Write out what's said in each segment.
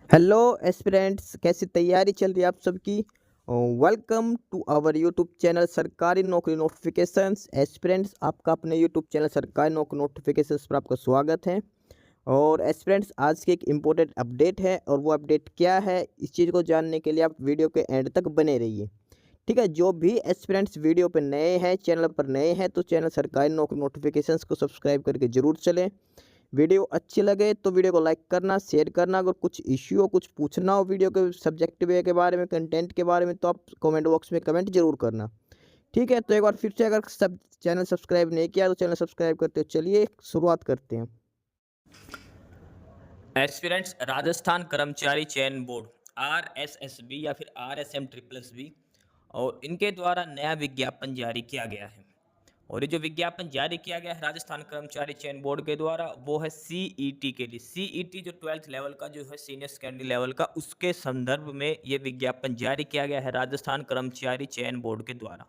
Hello aspirants, कैसी तैयारी चल रही है आप सबकी। Welcome to our YouTube channel सरकारी नौकरी नोटिफिकेशंस। एस्पिरेंट्स, आपका अपने यूट्यूब चैनल सरकारी नौकरी नोटिफिकेशंस पर आपका स्वागत है। और एस्पिरेंट्स, आज की एक इम्पोर्टेंट अपडेट है, और वो अपडेट क्या है, इस चीज़ को जानने के लिए आप वीडियो के एंड तक बने रहिए। ठीक है, जो भी एस्पिरेंट्स वीडियो पर नए हैं, चैनल पर नए हैं, तो चैनल सरकारी नौकरी नोटिफिकेशंस को सब्सक्राइब करके जरूर चलें। वीडियो अच्छी लगे तो वीडियो को लाइक करना, शेयर करना। अगर कुछ इश्यू हो, कुछ पूछना हो वीडियो के सब्जेक्ट वे के बारे में, कंटेंट के बारे में, तो आप कमेंट बॉक्स में कमेंट जरूर करना। ठीक है, तो एक बार फिर से, अगर सब चैनल सब्सक्राइब नहीं किया तो चैनल सब्सक्राइब करते हो। चलिए शुरुआत करते हैं। एस्पिरेंट्स राजस्थान कर्मचारी चयन बोर्ड आरएसएसबी या फिर आरएसएम ट्रिपल एस बी और इनके द्वारा नया विज्ञापन जारी किया गया है। और ये जो विज्ञापन जारी किया गया है राजस्थान कर्मचारी चयन बोर्ड के द्वारा, वो है सीईटी के लिए। सीईटी जो 12th लेवल का जो है, सीनियर सेकेंडरी लेवल का, उसके संदर्भ में ये विज्ञापन जारी किया गया है राजस्थान कर्मचारी चयन बोर्ड के द्वारा।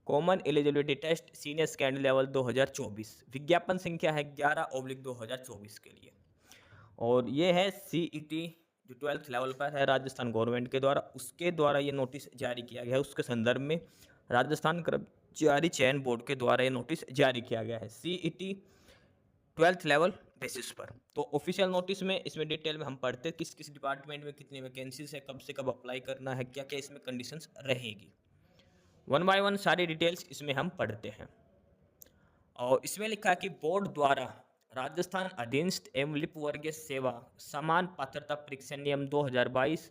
Common eligibility test senior secondary level 2024, विज्ञापन संख्या है 11/2024 के लिए। और ये है सीईटी जो 12th लेवल पर है राजस्थान गवर्नमेंट के द्वारा, उसके द्वारा ये नोटिस जारी किया गया है। उसके संदर्भ में राजस्थान कर्मचारी चयन बोर्ड के द्वारा ये नोटिस जारी किया गया है सीईटी 12th लेवल बेसिस पर। तो ऑफिशियल नोटिस में इसमें डिटेल में हम पढ़ते हैं किस किस डिपार्टमेंट में कितनी वैकेंसीज है, कब से कब अप्लाई करना है, क्या क्या इसमें कंडीशंस रहेगी। वन बाय वन सारी डिटेल्स इसमें हम पढ़ते हैं। और इसमें लिखा है कि बोर्ड द्वारा राजस्थान अधीनस्थ एवं लिप वर्गीय सेवा समान पात्रता परीक्षा नियम 2022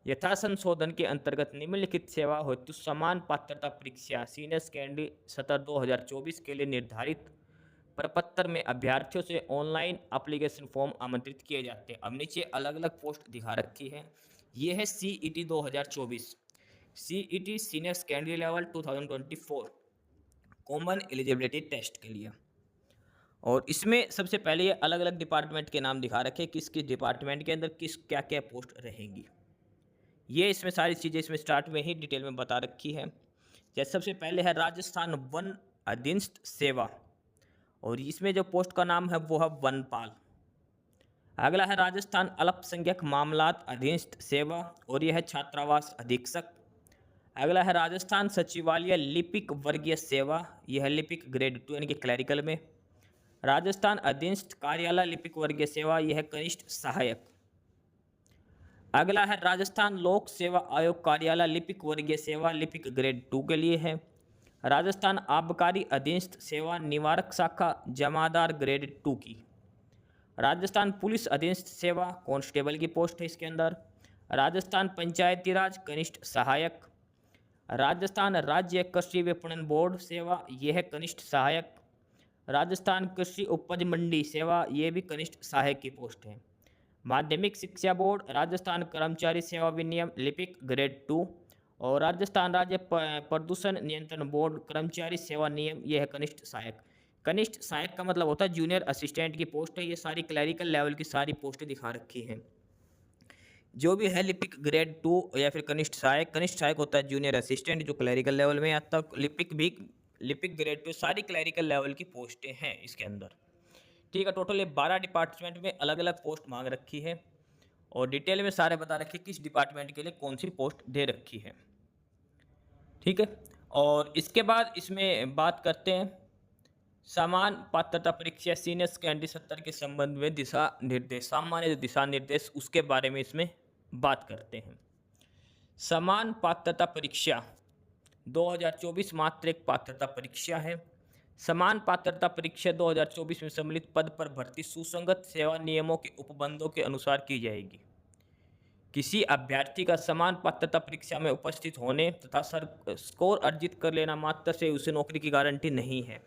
यथा संशोधन के अंतर्गत निम्नलिखित सेवा हेतु समान पात्रता परीक्षा सीनियर सेकेंडरी सत्र 2024 के लिए निर्धारित प्रपत्र में अभ्यर्थियों से ऑनलाइन एप्लीकेशन फॉर्म आमंत्रित किए जाते हैं। अब नीचे अलग अलग पोस्ट दिखा रखी है। ये है CET 2024, CET senior secondary level 2024 common eligibility test के लिए। और इसमें सबसे पहले ये अलग अलग डिपार्टमेंट के नाम दिखा रखे, किस किस डिपार्टमेंट के अंदर किस क्या क्या पोस्ट रहेंगी। ये इसमें सारी चीज़ें इसमें स्टार्ट में ही डिटेल में बता रखी है। जैसे सबसे पहले है राजस्थान वन अधीनस्थ सेवा, और इसमें जो पोस्ट का नाम है वो है वनपाल। अगला है राजस्थान अल्पसंख्यक मामलात अधीनस्थ सेवा, और यह है छात्रावास अधीक्षक। अगला है राजस्थान सचिवालय लिपिक वर्गीय सेवा, यह है लिपिक ग्रेड 2 यानी कि क्लरिकल में। राजस्थान अधीनस्थ कार्यालय लिपिक वर्गीय सेवा, यह है कनिष्ठ सहायक। अगला है राजस्थान लोक सेवा आयोग कार्यालय लिपिक वर्गीय सेवा, लिपिक ग्रेड 2 के लिए है। राजस्थान आबकारी अधीनस्थ सेवा निवारक शाखा जमादार ग्रेड 2 की। राजस्थान पुलिस अधीनस्थ सेवा कांस्टेबल की पोस्ट है इसके अंदर। राजस्थान पंचायती राज कनिष्ठ सहायक। राजस्थान राज्य कृषि विपणन बोर्ड सेवा, यह है कनिष्ठ सहायक। राजस्थान कृषि उपज मंडी सेवा, ये भी कनिष्ठ सहायक की पोस्ट है। माध्यमिक शिक्षा बोर्ड राजस्थान कर्मचारी सेवा विनियम लिपिक ग्रेड 2। और राजस्थान राज्य प्रदूषण नियंत्रण बोर्ड कर्मचारी सेवा नियम, यह है कनिष्ठ सहायक। कनिष्ठ सहायक का मतलब होता है जूनियर असिस्टेंट की पोस्ट है। ये सारी क्लरिकल लेवल की सारी पोस्टें दिखा रखी हैं। जो भी है लिपिक ग्रेड 2 या फिर कनिष्ठ सहायक होता है जूनियर असिस्टेंट, जो क्लरिकल लेवल में आता है। लिपिक ग्रेड 2 सारी क्लरिकल लेवल की पोस्टें हैं इसके अंदर। ठीक है, टोटल ये 12 डिपार्टमेंट में अलग अलग पोस्ट मांग रखी है, और डिटेल में सारे बता रखे किस डिपार्टमेंट के लिए कौन सी पोस्ट दे रखी है। ठीक है, और इसके बाद इसमें बात करते हैं समान पात्रता परीक्षा सीनियर सेकेंडरी सत्र के संबंध में दिशा निर्देश, सामान्य दिशा निर्देश, उसके बारे में इसमें बात करते हैं। समान पात्रता परीक्षा 2024 मात्र एक पात्रता परीक्षा है। समान पात्रता परीक्षा 2024 में सम्मिलित पद पर भर्ती सुसंगत सेवा नियमों के उपबंधों के अनुसार की जाएगी। किसी अभ्यर्थी का समान पात्रता परीक्षा में उपस्थित होने तथा स्कोर अर्जित कर लेना मात्र से उसे नौकरी की गारंटी नहीं है।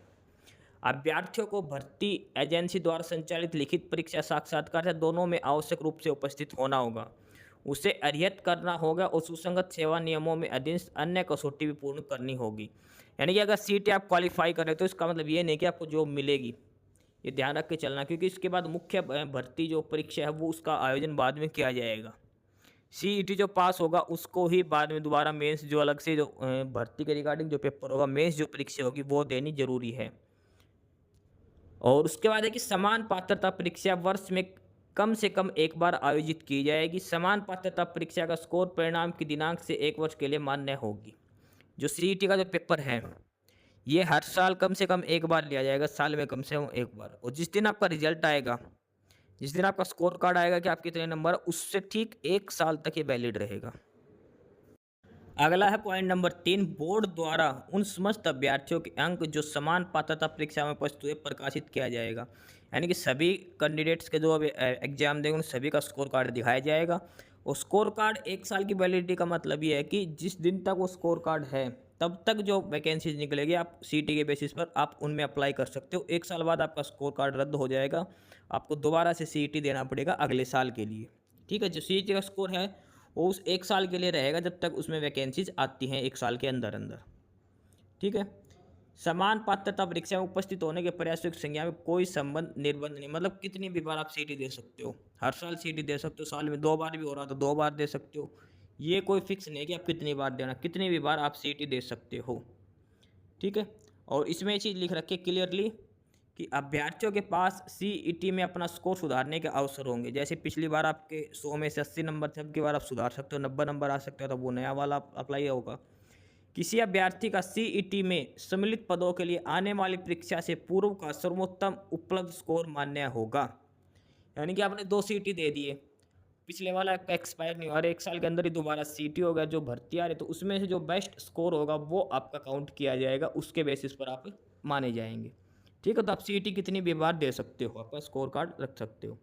अभ्यर्थियों को भर्ती एजेंसी द्वारा संचालित लिखित परीक्षा साक्षात्कार दोनों में आवश्यक रूप से उपस्थित होना होगा। उसे अर्हत करना होगा और सुसंगत सेवा नियमों में अधीन अन्य कसौटी भी पूर्ण करनी होगी। यानी कि अगर सीट आप क्वालिफाई करें तो इसका मतलब ये नहीं कि आपको जॉब मिलेगी। ये ध्यान रख के चलना, क्योंकि इसके बाद मुख्य भर्ती जो परीक्षा है वो उसका आयोजन बाद में किया जाएगा। सीईटी जो पास होगा उसको ही बाद में दोबारा मेंस जो अलग से जो भर्ती के रिगार्डिंग जो पेपर होगा, मेंस जो परीक्षा होगी वो देनी जरूरी है। और उसके बाद है कि समान पात्रता परीक्षा वर्ष में कम से कम एक बार आयोजित की जाएगी। समान पात्रता परीक्षा का स्कोर परिणाम की दिनांक से 1 वर्ष के लिए मान्य होगी। जो सीईटी का जो पेपर है, ये हर साल कम से कम एक बार लिया जाएगा, साल में कम से कम एक बार। और जिस दिन आपका रिजल्ट आएगा, जिस दिन आपका स्कोर कार्ड आएगा कि आप कितने नंबर, उससे ठीक 1 साल तक ये वैलिड रहेगा। अगला है पॉइंट नंबर 3, बोर्ड द्वारा उन समस्त अभ्यर्थियों के अंक जो समान पात्रता परीक्षा में उपस्थित हुए प्रकाशित किया जाएगा। यानी कि सभी कैंडिडेट्स के जो अभी एग्जाम देंगे उन सभी का स्कोर कार्ड दिखाया जाएगा। और स्कोर कार्ड 1 साल की वैलिडिटी का मतलब ये है कि जिस दिन तक वो स्कोर कार्ड है तब तक जो वैकेंसीज निकलेगी आप सीटी के बेसिस पर आप उनमें अप्लाई कर सकते हो। 1 साल बाद आपका स्कोर कार्ड रद्द हो जाएगा, आपको दोबारा से सीईटी देना पड़ेगा अगले साल के लिए। ठीक है, जो सीईटी का स्कोर है वो उस 1 साल के लिए रहेगा जब तक उसमें वैकेंसीज आती हैं 1 साल के अंदर अंदर। ठीक है, समान पात्रता परीक्षा में उपस्थित होने के प्रयासों की संख्या में कोई संबंध निर्बंध नहीं, मतलब कितनी भी बार आप सीटी दे सकते हो, हर साल सीटी दे सकते हो, साल में 2 बार भी हो रहा तो 2 बार दे सकते हो। ये कोई फिक्स नहीं है कि आप कितनी बार देना, कितनी भी बार आप सीटी दे सकते हो। ठीक है, और इसमें ये चीज़ लिख रखी है क्लियरली कि अभ्यर्थियों के पास सीईटी में अपना स्कोर सुधारने के अवसर होंगे। जैसे पिछली बार आपके 100 में से 80 नंबर थे, अब की बार आप सुधार सकते हो, 90 नंबर आ सकते हो, तो वो नया वाला अप्लाई होगा। किसी अभ्यर्थी का सीईटी में सम्मिलित पदों के लिए आने वाली परीक्षा से पूर्व का सर्वोत्तम उपलब्ध स्कोर मान्य होगा। यानी कि आपने 2 सीईटी दे दिए, पिछले वाला एक्सपायर नहीं हुआ, 1 साल के अंदर ही दोबारा सीईटी हो गया, जो भर्ती आ रही, तो उसमें से जो बेस्ट स्कोर होगा वो आपका काउंट किया जाएगा, उसके बेसिस पर आप माने जाएंगे। ठीक है, तो आप सीईटी कितनी भी बार दे सकते हो, आपका स्कोर कार्ड रख सकते हो।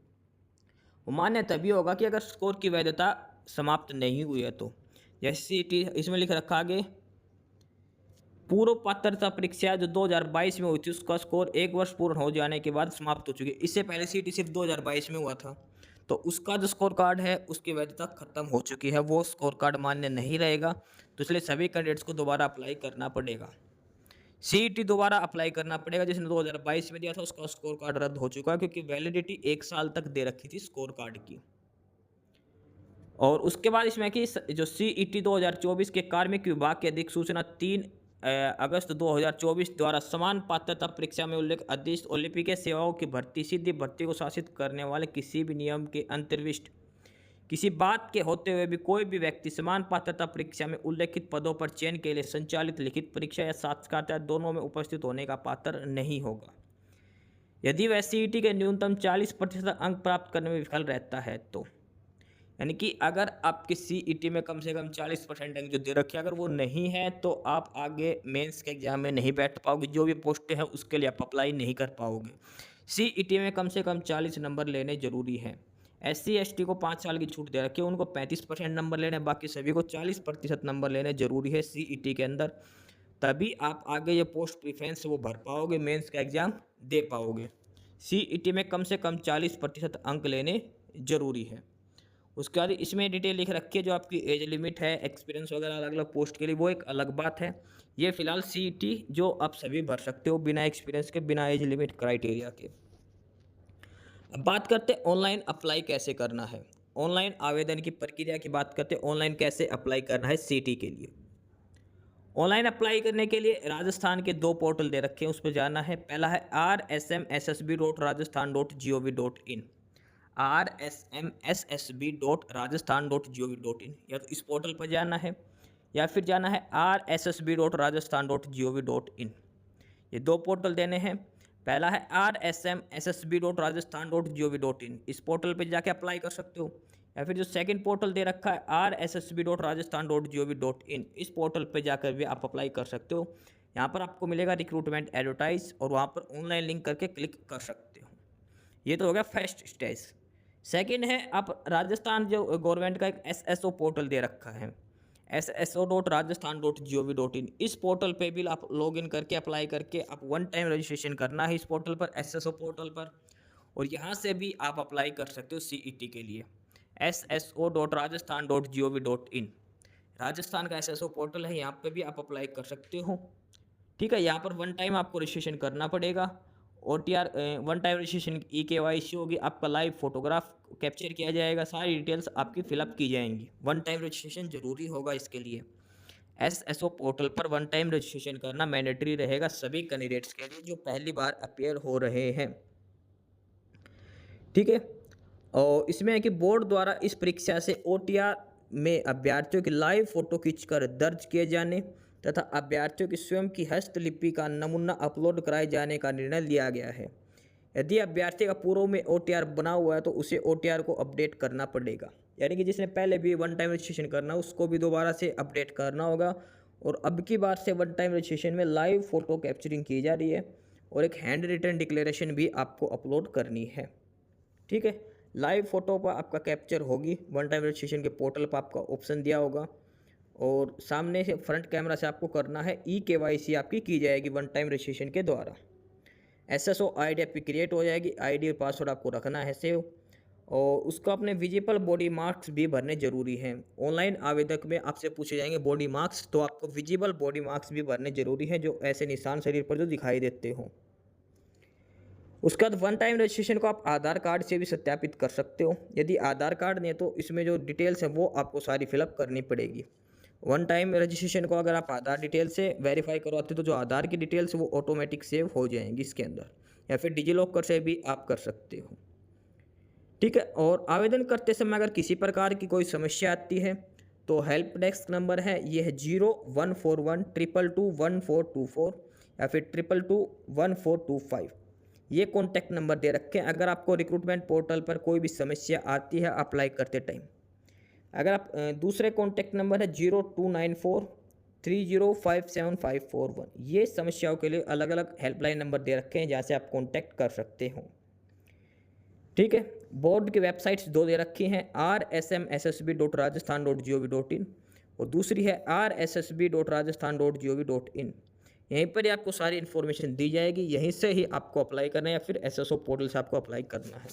वो मान्य तभी होगा कि अगर स्कोर की वैधता समाप्त नहीं हुई है तो। जैसे सीईटी इसमें लिख रखा आगे, पूर्व पात्रता परीक्षा जो 2022 में हुई थी उसका स्कोर 1 वर्ष पूर्ण हो जाने के बाद समाप्त हो चुकी है। इससे पहले सीईटी सिर्फ 2022 में हुआ था, तो उसका जो स्कोर कार्ड है उसकी वैधता खत्म हो चुकी है, वो स्कोर कार्ड मान्य नहीं रहेगा। तो इसलिए सभी कैंडिडेट्स को दोबारा अप्लाई करना पड़ेगा, सीईटी दोबारा अप्लाई करना पड़ेगा। जिसने 2022 में दिया था उसका स्कोर कार्ड रद्द हो चुका है, क्योंकि वैलिडिटी 1 साल तक दे रखी थी स्कोर कार्ड की। और उसके बाद इसमें कि जो सीईटी 2024 के कार्मिक विभाग के अधिसूचना 3 अगस्त 2024 द्वारा समान पात्रता परीक्षा में उल्लेख अधीन ओलंपिक सेवाओं की भर्ती सीधी भर्ती को शासित करने वाले किसी भी नियम के अंतर्विष्ट किसी बात के होते हुए भी कोई भी व्यक्ति समान पात्रता परीक्षा में उल्लेखित पदों पर चयन के लिए संचालित लिखित परीक्षा या साक्षात्कार दोनों में उपस्थित होने का पात्र नहीं होगा, यदि वह सीईटी के न्यूनतम 40% अंक प्राप्त करने में विफल रहता है तो। यानी कि अगर आपके सीईटी में कम से कम 40% अंक जो दे रखे अगर वो नहीं है तो आप आगे मेंस के एग्जाम में नहीं बैठ पाओगे, जो भी पोस्टें हैं उसके लिए आप अप्लाई नहीं कर पाओगे। सीईटी में कम से कम 40 नंबर लेने जरूरी हैं। SC ST को 5 साल की छूट दे रखी है, उनको 35% नंबर लेने, बाकी सभी को 40% नंबर लेने जरूरी है सीईटी के अंदर, तभी आप आगे ये पोस्ट प्रीफरेंस वो भर पाओगे, मेंस का एग्जाम दे पाओगे। सीईटी में कम से कम 40% अंक लेने जरूरी है। उसके बाद इसमें डिटेल लिख रखी है जो आपकी एज लिमिट है, एक्सपीरियंस वगैरह अलग अलग पोस्ट के लिए, वो एक अलग बात है। ये फिलहाल सीईटी जो आप सभी भर सकते हो बिना एक्सपीरियंस के, बिना एज लिमिट क्राइटेरिया के। अब बात करते हैं ऑनलाइन अप्लाई कैसे करना है। ऑनलाइन आवेदन की प्रक्रिया की बात करते हैं, ऑनलाइन कैसे अप्लाई करना है सीईटी के लिए। ऑनलाइन अप्लाई करने के लिए राजस्थान के 2 पोर्टल दे रखे हैं, उस पर जाना है। पहला है rsmssb.rajasthan.gov.in, rsmssb.rajasthan.gov.in, या तो इस पोर्टल पर जाना है या फिर जाना है rssb.rajasthan.gov.in। ये 2 पोर्टल देने हैं। पहला है rsmssb.rajasthan.gov.in, इस पोर्टल पर जाके अप्लाई कर सकते हो, या फिर जो सेकंड पोर्टल दे रखा है rssb.rajasthan.gov.in, इस पोर्टल पे जाकर भी आप अप्लाई कर सकते हो। यहाँ पर आपको मिलेगा रिक्रूटमेंट एडवर्टाइज और वहाँ पर ऑनलाइन लिंक करके क्लिक कर सकते हो। ये तो हो गया फर्स्ट स्टेज। सेकंड है आप राजस्थान जो गवर्नमेंट का एक SSO पोर्टल दे रखा है, sso.rajasthan.gov.in, इस पोर्टल पे भी आप लॉगिन करके अप्लाई करके आप 1 टाइम रजिस्ट्रेशन करना है इस पोर्टल पर, SSO पोर्टल पर, और यहाँ से भी आप अप्लाई कर सकते हो सीईटी के लिए। sso.rajasthan.gov.in, राजस्थान का SSO पोर्टल है, यहाँ पे भी आप अप्लाई कर सकते हो। ठीक है, यहाँ पर 1 टाइम आपको रजिस्ट्रेशन करना पड़ेगा। OTR 1 टाइम रजिस्ट्रेशन EKYC होगी, आपका लाइव फोटोग्राफ कैप्चर किया जाएगा, सारी डिटेल्स आपकी फिलअप की जाएंगी। 1 टाइम रजिस्ट्रेशन जरूरी होगा इसके लिए। SSO पोर्टल पर 1 टाइम रजिस्ट्रेशन करना मैंडेटरी रहेगा सभी कैंडिडेट्स के लिए जो पहली बार अपेयर हो रहे हैं। ठीक है, और इसमें है कि बोर्ड द्वारा इस परीक्षा से ओटीआर में अभ्यर्थियों की लाइव फोटो खींचकर दर्ज किए जाने तथा अभ्यर्थियों की स्वयं की हस्तलिपि का नमूना अपलोड कराए जाने का निर्णय लिया गया है। यदि अभ्यर्थी का पूर्व में ओटीआर बना हुआ है तो उसे ओटीआर को अपडेट करना पड़ेगा, यानी कि जिसने पहले भी वन टाइम रजिस्ट्रेशन करना उसको भी दोबारा से अपडेट करना होगा। और अब की बार से वन टाइम रजिस्ट्रेशन में लाइव फ़ोटो कैप्चरिंग की जा रही है और एक हैंड रिटन डिक्लेरेशन भी आपको अपलोड करनी है। ठीक है, लाइव फ़ोटो पर आपका कैप्चर होगी, वन टाइम रजिस्ट्रेशन के पोर्टल पर आपका ऑप्शन दिया होगा और सामने से फ्रंट कैमरा से आपको करना है। KYC आपकी की जाएगी वन टाइम रजिस्ट्रेशन के द्वारा। SSO आईडी आपकी क्रिएट हो जाएगी, आईडी और पासवर्ड आपको रखना है सेव, और उसको अपने विजिबल बॉडी मार्क्स भी भरने जरूरी हैं। ऑनलाइन आवेदक में आपसे पूछे जाएंगे बॉडी मार्क्स, तो आपको विजिबल बॉडी मार्क्स भी भरने जरूरी हैं, जो ऐसे निशान शरीर पर जो दिखाई देते हों। उसके बाद वन टाइम रजिस्ट्रेशन को आप आधार कार्ड से भी सत्यापित कर सकते हो। यदि आधार कार्ड नहीं तो इसमें जो डिटेल्स हैं वो आपको सारी फिलअप करनी पड़ेगी। वन टाइम रजिस्ट्रेशन को अगर आप आधार डिटेल से वेरीफाई करवाते हो तो जो आधार की डिटेल्स वो ऑटोमेटिक सेव हो जाएंगी इसके अंदर, या फिर डिजिलॉकर से भी आप कर सकते हो। ठीक है, और आवेदन करते समय अगर किसी प्रकार की कोई समस्या आती है तो हेल्प डेस्क नंबर है, ये है 0141222124 या फिर 221425। ये कॉन्टैक्ट नंबर दे रखे हैं अगर आपको रिक्रूटमेंट पोर्टल पर कोई भी समस्या आती है अप्लाई करते टाइम। अगर आप दूसरे कॉन्टैक्ट नंबर है 029430575541, ये समस्याओं के लिए अलग अलग हेल्पलाइन नंबर दे रखे हैं जहाँ से आप कॉन्टैक्ट कर सकते हो। ठीक है, बोर्ड की वेबसाइट्स दो दे रखी हैं, rsmssb.rajasthan.gov.in और दूसरी है rssb.rajasthan.gov.in। यहीं पर ही आपको सारी इन्फॉर्मेशन दी जाएगी, यहीं से ही आपको अप्लाई करना है या फिर SSO पोर्टल से आपको अप्लाई करना है।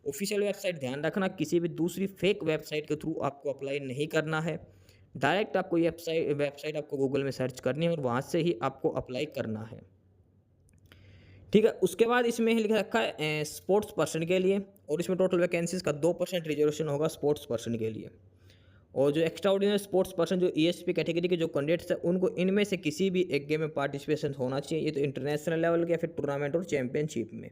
ऑफिशियल वेबसाइट ध्यान रखना, किसी भी दूसरी फेक वेबसाइट के थ्रू आपको अप्लाई नहीं करना है। डायरेक्ट आपको ये वेबसाइट आपको गूगल में सर्च करनी है और वहाँ से ही आपको अप्लाई करना है। ठीक है, उसके बाद इसमें लिखा रखा है स्पोर्ट्स पर्सन के लिए, और इसमें टोटल वैकेंसीज का 2% रिजर्वेशन होगा स्पोर्ट्स पर्सन के लिए। और जो एक्स्ट्रा ऑर्डिनरी स्पोर्ट्स पर्सन जो ESP कैटेगरी के जो कैंडिडेट्स हैं उनको इनमें से किसी भी एक गेम में पार्टिसिपेशन होना चाहिए, ये तो इंटरनेशनल लेवल के या फिर टूर्नामेंट और चैंपियनशिप में।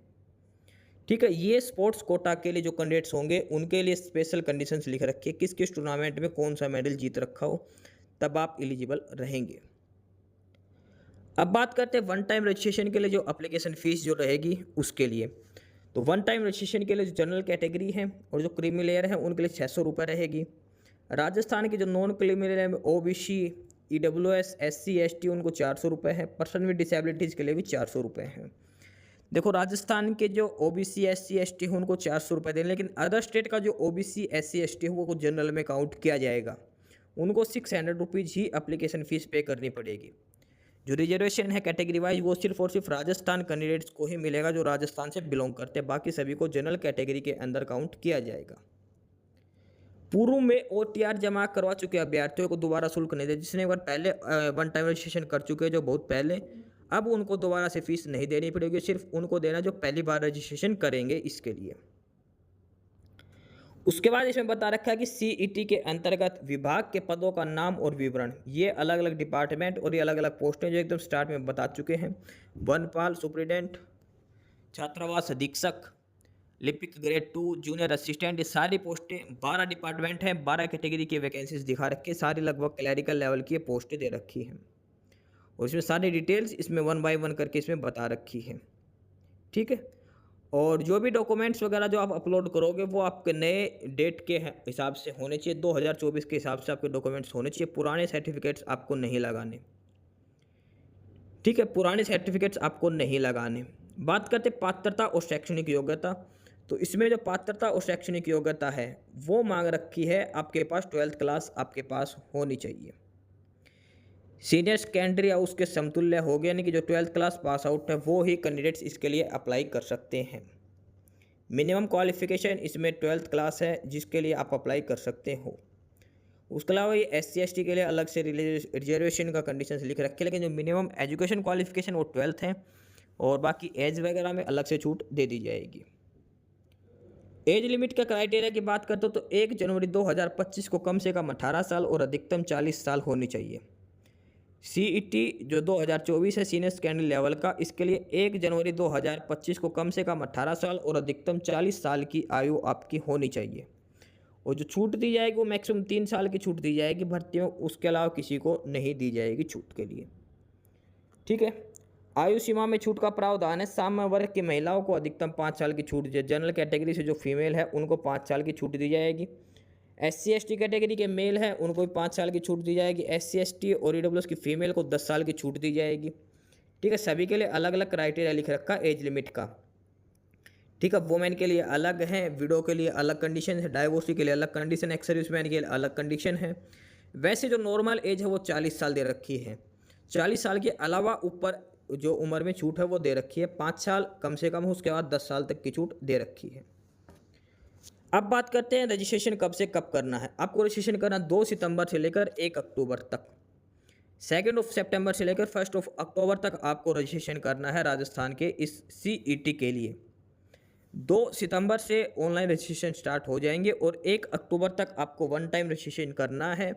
ठीक है, ये स्पोर्ट्स कोटा के लिए जो कैंडिडेट्स होंगे उनके लिए स्पेशल कंडीशंस लिख रखी है, किस किस टूर्नामेंट में कौन सा मेडल जीत रखा हो तब आप एलिजिबल रहेंगे। अब बात करते हैं वन टाइम रजिस्ट्रेशन के लिए जो एप्लीकेशन फ़ीस जो रहेगी उसके लिए। तो वन टाइम रजिस्ट्रेशन के लिए जो जनरल कैटेगरी है और जो क्रीमी लेयर है उनके लिए 600 रुपये रहेगी। राजस्थान के जो नॉन क्रीमी लेयर है OBC EWS SC ST उनको 400 रुपये है। पर्सन विद डिसेबिलिटीज़ के लिए भी 400 रुपये हैं। देखो, राजस्थान के जो OBC SC ST है उनको 400 रुपये दें, लेकिन अदर स्टेट का जो OBC SC ST है वो जनरल में काउंट किया जाएगा, उनको 600 रुपीज़ ही एप्लीकेशन फ़ीस पे करनी पड़ेगी। जो रिजर्वेशन है कैटेगरी वाइज वो सिर्फ और सिर्फ राजस्थान कैंडिडेट्स को ही मिलेगा जो राजस्थान से बिलोंग करते हैं, बाकी सभी को जनरल कैटेगरी के अंदर काउंट किया जाएगा। पूर्व में OTR जमा करवा चुके अभ्यर्थियों को दोबारा शुल्क नहीं दे, जिसने एक बार पहले वन टाइम रजिस्ट्रेशन कर चुके हैं जो बहुत पहले, अब उनको दोबारा से फीस नहीं देनी पड़ेगी, सिर्फ उनको देना जो पहली बार रजिस्ट्रेशन करेंगे इसके लिए। उसके बाद इसमें बता रखा है कि CET के अंतर्गत विभाग के पदों का नाम और विवरण, ये अलग अलग डिपार्टमेंट और ये अलग अलग पोस्टें जो एकदम स्टार्ट में बता चुके हैं। वनपाल सुप्रिटेंडेंट, छात्रावास अधीक्षक, लिपिक ग्रेड 2, जूनियर असिस्टेंट, ये सारी पोस्टें 12 डिपार्टमेंट हैं, 12 कैटेगरी की वैकेंसीज दिखा रखी है, सारी लगभग क्लैरिकल लेवल की पोस्टें दे रखी हैं और इसमें सारी डिटेल्स इसमें 1 बाय 1 करके इसमें बता रखी है। ठीक है, और जो भी डॉक्यूमेंट्स वगैरह जो आप अपलोड करोगे वो आपके नए डेट के हिसाब से होने चाहिए, 2024 के हिसाब से आपके डॉक्यूमेंट्स होने चाहिए, पुराने सर्टिफिकेट्स आपको नहीं लगाने। ठीक है, पुराने सर्टिफिकेट्स आपको नहीं लगाने। बात करते पात्रता और शैक्षणिक योग्यता, तो इसमें जो पात्रता और शैक्षणिक योग्यता है वो मांग रखी है आपके पास 12th क्लास आपके पास होनी चाहिए, सीनियर सेकेंडरी या उसके समतुल्य हो गया, यानी कि जो 12th क्लास पास आउट है वो ही कैंडिडेट्स इसके लिए अप्लाई कर सकते हैं। मिनिमम क्वालिफिकेशन इसमें 12th क्लास है जिसके लिए आप अप्लाई कर सकते हो। उसके अलावा ये SC ST के लिए अलग से रिजर्वेशन का कंडीशन लिख रखे, लेकिन जो मिनिमम एजुकेशन क्वालिफिकेशन वो 12th है और बाकी एज वगैरह में अलग से छूट दे दी जाएगी। एज लिमिट का क्राइटेरिया की बात करते हो तो 1 जनवरी 2025 को कम से कम 18 साल और अधिकतम 40 साल होनी चाहिए। सीईटी जो 2024 है सीनियर सेकेंडरी लेवल का, इसके लिए 1 जनवरी 2025 को कम से कम 18 साल और अधिकतम 40 साल की आयु आपकी होनी चाहिए। और जो छूट दी जाएगी वो मैक्सिमम 3 साल की छूट दी जाएगी भर्ती में, उसके अलावा किसी को नहीं दी जाएगी छूट के लिए। ठीक है। आयु सीमा में छूट का प्रावधान है। सामान्य वर्ग की महिलाओं को अधिकतम 5 साल की छूट, जनरल कैटेगरी से जो फीमेल है उनको 5 साल की छूट दी जाएगी। SC ST कैटेगरी के मेल हैं उनको भी 5 साल की छूट दी जाएगी। SC ST और EWS की फीमेल को 10 साल की छूट दी जाएगी। ठीक है। सभी के लिए अलग अलग क्राइटेरिया लिख रखा एज लिमिट का। ठीक है। वुमेन के लिए अलग है, विडो के लिए अलग कंडीशन है, डाइवोर्सी के लिए अलग कंडीशन, एक्स सर्विसमैन के लिए अलग कंडीशन है। वैसे जो नॉर्मल एज है वो 40 साल दे रखी है। 40 साल के अलावा ऊपर जो उम्र में छूट है वो दे रखी है 5 साल कम से कम हो, उसके बाद 10 साल तक की छूट दे रखी है। अब बात करते हैं रजिस्ट्रेशन कब से कब करना है। आपको रजिस्ट्रेशन करना 2 सितंबर से लेकर 1 अक्टूबर तक, 2 सितंबर से लेकर 1 अक्टूबर तक आपको रजिस्ट्रेशन करना है राजस्थान के इस CET के लिए। 2 सितंबर से ऑनलाइन रजिस्ट्रेशन स्टार्ट हो जाएंगे और 1 अक्टूबर तक आपको वन टाइम रजिस्ट्रेशन करना है।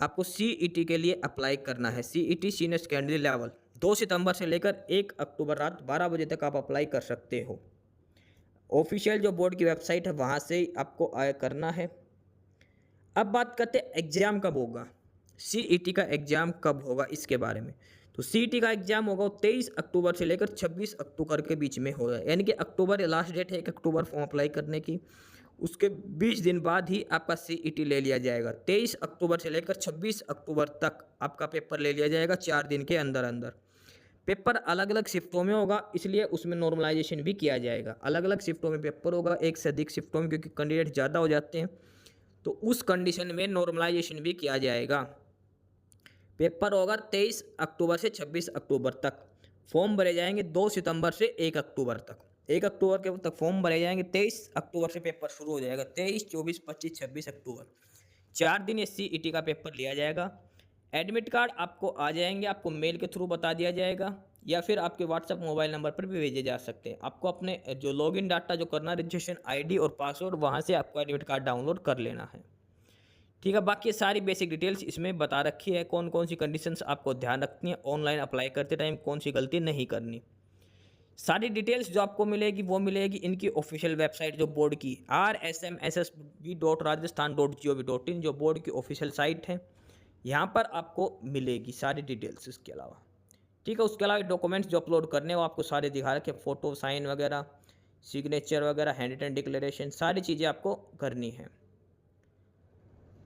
आपको CET के लिए अप्लाई करना है, CET सीनियर सेकेंडरी लेवल। 2 सितंबर से लेकर 1 अक्टूबर रात 12 बजे तक आप अप्लाई कर सकते हो। ऑफिशियल जो बोर्ड की वेबसाइट है वहाँ से ही आपको करना है। अब बात करते हैं एग्ज़ाम कब होगा, CET का एग्ज़ाम कब होगा इसके बारे में। तो CET का एग्ज़ाम होगा 23 अक्टूबर से लेकर 26 अक्टूबर के बीच में होगा, यानी कि अक्टूबर लास्ट डेट है 1 अक्टूबर फॉर्म अप्लाई करने की। उसके 20 दिन बाद ही आपका CET ले लिया जाएगा। 23 अक्टूबर से लेकर 26 अक्टूबर तक आपका पेपर ले लिया जाएगा 4 दिन के अंदर अंदर। पेपर अलग अलग शिफ्टों में होगा, इसलिए उसमें नॉर्मलाइजेशन भी किया जाएगा। अलग अलग शिफ्टों में पेपर होगा, एक से अधिक शिफ्टों में, क्योंकि कैंडिडेट ज़्यादा हो जाते हैं तो उस कंडीशन में नॉर्मलाइजेशन भी किया जाएगा। पेपर होगा 23 अक्टूबर से 26 अक्टूबर तक। फॉर्म भरे जाएंगे 2 सितंबर से 1 अक्टूबर तक। 1 अक्टूबर के तक फॉर्म भरे जाएंगे, 23 अक्टूबर से पेपर शुरू हो जाएगा। 23, 24, 25, 26 अक्टूबर 4 दिन ये CET का पेपर लिया जाएगा। एडमिट कार्ड आपको आ जाएंगे, आपको मेल के थ्रू बता दिया जाएगा या फिर आपके व्हाट्सएप मोबाइल नंबर पर भी भेजे जा सकते हैं। आपको अपने जो लॉगिन डाटा जो करना, रजिस्ट्रेशन ID और पासवर्ड, वहाँ से आपको एडमिट कार्ड डाउनलोड कर लेना है। ठीक है। बाकी सारी बेसिक डिटेल्स इसमें बता रखी है, कौन कौन सी कंडीशंस आपको ध्यान रखनी है, ऑनलाइन अप्लाई करते टाइम कौन सी गलती नहीं करनी। सारी डिटेल्स जो आपको मिलेगी वो मिलेगी इनकी ऑफिशियल वेबसाइट जो बोर्ड की rsmssb.rajasthan.gov.in जो बोर्ड की ऑफिशियल साइट है, यहाँ पर आपको मिलेगी सारी डिटेल्स। इसके अलावा ठीक है, उसके अलावा डॉक्यूमेंट्स जो अपलोड करने वो आपको सारे दिखा रखे, फ़ोटो, साइन वगैरह, सिग्नेचर वगैरह, हैंड रिटन डिक्लेरेशन, सारी चीज़ें आपको करनी है।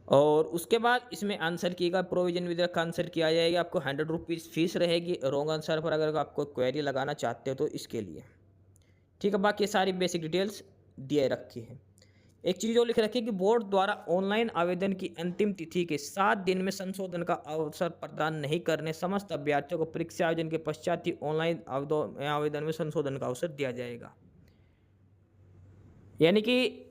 और उसके बाद इसमें आंसर की का प्रोविजन विद रखा, आंसर किया जाएगा। आपको 100 रुपीज़ फीस रहेगी रॉन्ग आंसर पर, अगर आपको क्वेरी लगाना चाहते हो तो इसके लिए। ठीक है। बाकी सारी बेसिक डिटेल्स दिए रखी है। एक चीज़ और लिख रखी है कि बोर्ड द्वारा ऑनलाइन आवेदन की अंतिम तिथि के 7 दिन में संशोधन का अवसर प्रदान नहीं करने समस्त अभ्यर्थियों को परीक्षा आयोजन के पश्चात ही ऑनलाइन आवेदन में संशोधन का अवसर दिया जाएगा। यानी कि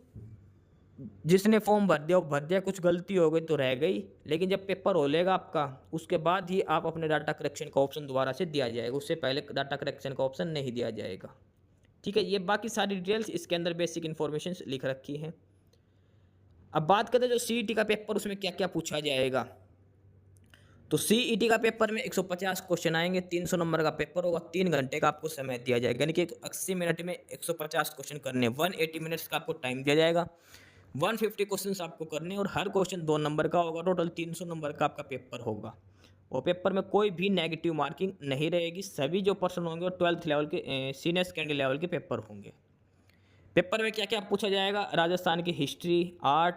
जिसने फॉर्म भर दिया कुछ गलती हो गई तो रह गई, लेकिन जब पेपर हो लेगा आपका उसके बाद ही आप अपने डाटा करेक्शन का ऑप्शन दोबारा से दिया जाएगा, उससे पहले डाटा करेक्शन का ऑप्शन नहीं दिया जाएगा। ठीक है। ये बाकी सारी डिटेल्स इसके अंदर बेसिक इन्फॉर्मेशन लिख रखी है। अब बात करते हैं जो CET का पेपर, उसमें क्या क्या पूछा जाएगा। तो CET का पेपर में 150 क्वेश्चन आएंगे, 300 नंबर का पेपर होगा, 3 घंटे का आपको समय दिया जाएगा, यानी कि 80 मिनट में 150 क्वेश्चन करने, 180 मिनट्स का आपको टाइम दिया जाएगा। 150 क्वेश्चन आपको करने और हर क्वेश्चन 2 नंबर का होगा। टोटल 300 नंबर का आपका पेपर होगा और पेपर में कोई भी नेगेटिव मार्किंग नहीं रहेगी। सभी जो पर्सन होंगे वो 12th लेवल के सीनियर सेकेंडरी लेवल के पेपर होंगे। पेपर में क्या क्या पूछा जाएगा, राजस्थान की हिस्ट्री, आर्ट,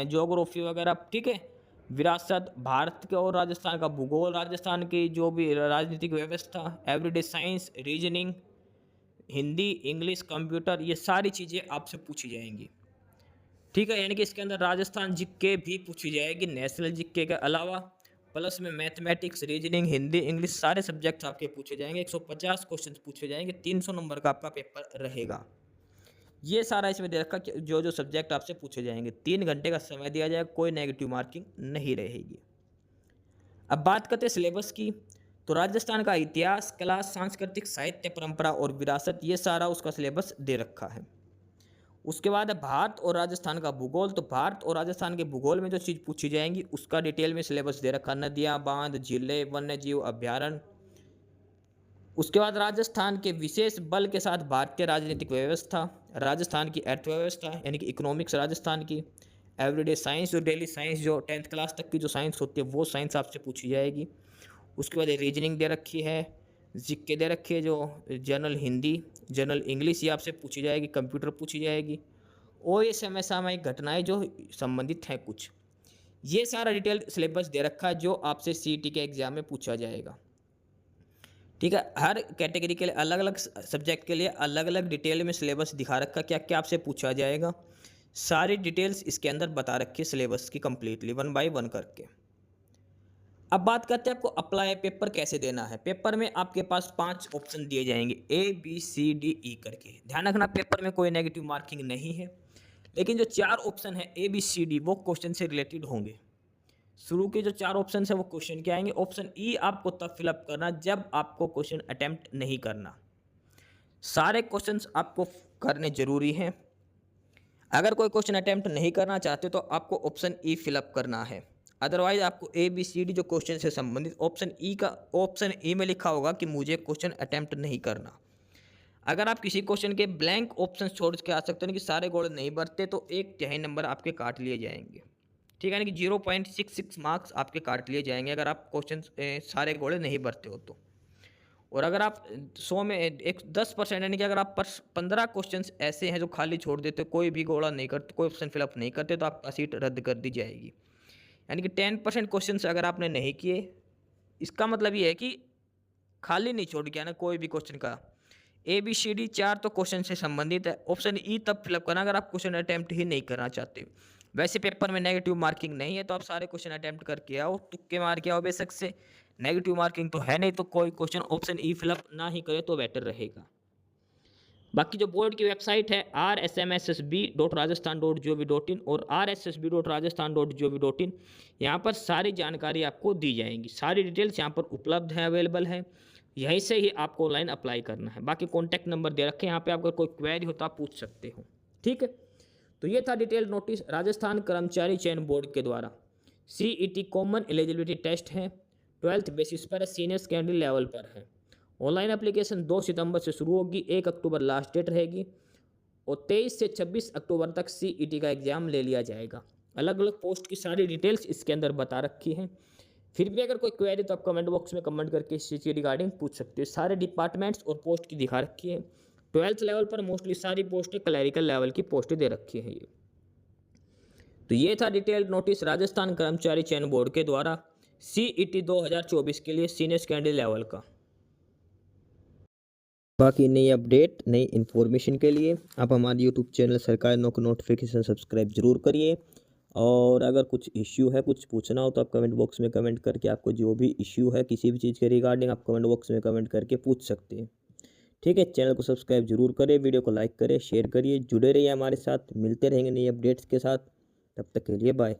ज्योग्राफी वगैरह। ठीक है। विरासत, भारत के और राजस्थान का भूगोल, राजस्थान की जो भी राजनीतिक व्यवस्था, everyday science, reasoning, Hindi, English, computer, ये सारी चीज़ें आपसे पूछी जाएंगी। ठीक है। यानी कि इसके अंदर राजस्थान जीके भी पूछी जाएगी नेशनल जीके के अलावा, प्लस में मैथमेटिक्स, रीजनिंग, हिंदी, इंग्लिश, सारे सब्जेक्ट्स आपके पूछे जाएंगे। 150 क्वेश्चन पूछे जाएंगे, 300 नंबर का आपका पेपर रहेगा। ये सारा इसमें दे रखा कि जो जो सब्जेक्ट आपसे पूछे जाएंगे, 3 घंटे का समय दिया जाएगा, कोई नेगेटिव मार्किंग नहीं रहेगी। अब बात करते हैं सिलेबस की। तो राजस्थान का इतिहास, कला, सांस्कृतिक, साहित्य, परंपरा और विरासत, ये सारा उसका सिलेबस दे रखा है। उसके बाद है भारत और राजस्थान का भूगोल। तो भारत और राजस्थान के भूगोल में जो चीज़ पूछी जाएंगी उसका डिटेल में सिलेबस दे रखा, नदियाँ, बांध, झीलें, वन्य जीव अभ्यारण्य। उसके बाद राजस्थान के विशेष बल के साथ भारतीय राजनीतिक व्यवस्था, राजस्थान की अर्थव्यवस्था यानी कि इकोनॉमिक्स राजस्थान की, एवरीडे साइंस जो डेली साइंस जो 10th क्लास तक की जो साइंस होती है वो साइंस आपसे पूछी जाएगी। उसके बाद रीजनिंग दे रखी है, जीके दे रखी है, जो जनरल हिंदी, जनरल इंग्लिश ये आपसे पूछी जाएगी, कंप्यूटर पूछी जाएगी, और ये समय सामयिक घटनाएं जो संबंधित हैं कुछ, ये सारा डिटेल सिलेबस दे रखा है जो आपसे सीईटी के एग्जाम में पूछा जाएगा। ठीक है, हर कैटेगरी के लिए अलग अलग सब्जेक्ट के लिए अलग अलग डिटेल में सिलेबस दिखा रखा क्या क्या आपसे पूछा जाएगा। सारी डिटेल्स इसके अंदर बता रखी है सिलेबस की कंप्लीटली 1 बाय 1 करके। अब बात करते हैं आपको अप्लाई पेपर कैसे देना है। पेपर में आपके पास 5 ऑप्शन दिए जाएंगे ABCDE करके। ध्यान रखना पेपर में कोई नेगेटिव मार्किंग नहीं है, लेकिन जो 4 ऑप्शन है ABCD वो क्वेश्चन से रिलेटेड होंगे। शुरू के जो 4 ऑप्शन है वो क्वेश्चन के आएंगे। ऑप्शन ई आपको तब फिलअप करना जब आपको क्वेश्चन अटेम्प्ट नहीं करना। सारे क्वेश्चंस आपको करने जरूरी हैं। अगर कोई क्वेश्चन अटेम्प्ट नहीं करना चाहते तो आपको ऑप्शन ई फिलअप करना है। अदरवाइज आपको ABCD जो क्वेश्चन से संबंधित ऑप्शन ई में लिखा होगा कि मुझे क्वेश्चन अटेम्प्ट नहीं करना। अगर आप किसी क्वेश्चन के ब्लैंक ऑप्शन छोड़ के आ सकते हैं कि सारे गोल नहीं भरते तो 1/3 नंबर आपके काट लिए जाएंगे। ठीक है, यानी कि 0.66 मार्क्स आपके काट लिए जाएंगे अगर आप क्वेश्चन सारे गोले नहीं भरते हो तो। और अगर आप 100 में 10% यानी कि अगर आप 15 क्वेश्चन ऐसे हैं जो खाली छोड़ देते हो, कोई भी गोला नहीं करते, कोई ऑप्शन फिलअप नहीं करते, तो आपका सीट रद्द कर दी जाएगी। यानी कि 10% क्वेश्चन अगर आपने नहीं किए, इसका मतलब ये है कि खाली नहीं छोड़ गया ना कोई भी क्वेश्चन का। ABCD 4 तो क्वेश्चन से संबंधित है। ऑप्शन ई तब फिलअप करना अगर आप क्वेश्चन अटेम्प्ट ही नहीं करना चाहते। वैसे पेपर में नेगेटिव मार्किंग नहीं है तो आप सारे क्वेश्चन अटेम्प्ट करके आओ, तुक्के मार के आओ बेशक से। नेगेटिव मार्किंग तो है नहीं तो कोई क्वेश्चन ऑप्शन ई फिलअप ना ही करे तो बेटर रहेगा। बाकी जो बोर्ड की वेबसाइट है rsmssb.rajasthan.gov.in और rssb.rajasthan.gov.in, यहाँ पर सारी जानकारी आपको दी जाएंगी। सारी डिटेल्स यहाँ पर उपलब्ध है, अवेलेबल है। यहीं से ही आपको ऑनलाइन अप्लाई करना है। बाकी कॉन्टैक्ट नंबर दे रखे हैं यहाँ पे, अगर कोई क्वेरी हो तो आप पूछ सकते हो। ठीक है, तो ये था डिटेल नोटिस राजस्थान कर्मचारी चयन बोर्ड के द्वारा। CET कॉमन एलिजिबिलिटी टेस्ट है, 12th बेसिस पर है, सीनियर सेकेंडरी लेवल पर है। ऑनलाइन एप्लीकेशन 2 सितंबर से शुरू होगी, 1 अक्टूबर लास्ट डेट रहेगी और 23 से 26 अक्टूबर तक CET का एग्जाम ले लिया जाएगा। अलग अलग पोस्ट की सारी डिटेल्स इसके अंदर बता रखी हैं। फिर भी अगर कोई क्वेरी तो आप कमेंट बॉक्स में कमेंट करके इस चीज़ की रिगार्डिंग पूछ सकते हो। सारे डिपार्टमेंट्स और पोस्ट की दिखा रखी है। 12th लेवल पर मोस्टली सारी पोस्टें क्लैरिकल लेवल की पोस्टें दे रखी हैं ये। तो ये था डिटेल्ड नोटिस राजस्थान कर्मचारी चयन बोर्ड के द्वारा CET 2024 के लिए सीनियर सेकेंडरी लेवल का। बाकी नई अपडेट नई इन्फॉर्मेशन के लिए आप हमारे यूट्यूब चैनल सरकारी नौकरी नोटिफिकेशन सब्सक्राइब जरूर करिए। और अगर कुछ इश्यू है, कुछ पूछना हो तो आप कमेंट बॉक्स में कमेंट करके आपको जो भी इश्यू है किसी भी चीज़ के रिगार्डिंग आप कमेंट बॉक्स में कमेंट करके पूछ सकते हैं। ठीक है, चैनल को सब्सक्राइब जरूर करें, वीडियो को लाइक करें, शेयर करिए, जुड़े रहिए हमारे साथ। मिलते रहेंगे नई अपडेट्स के साथ, तब तक के लिए बाय।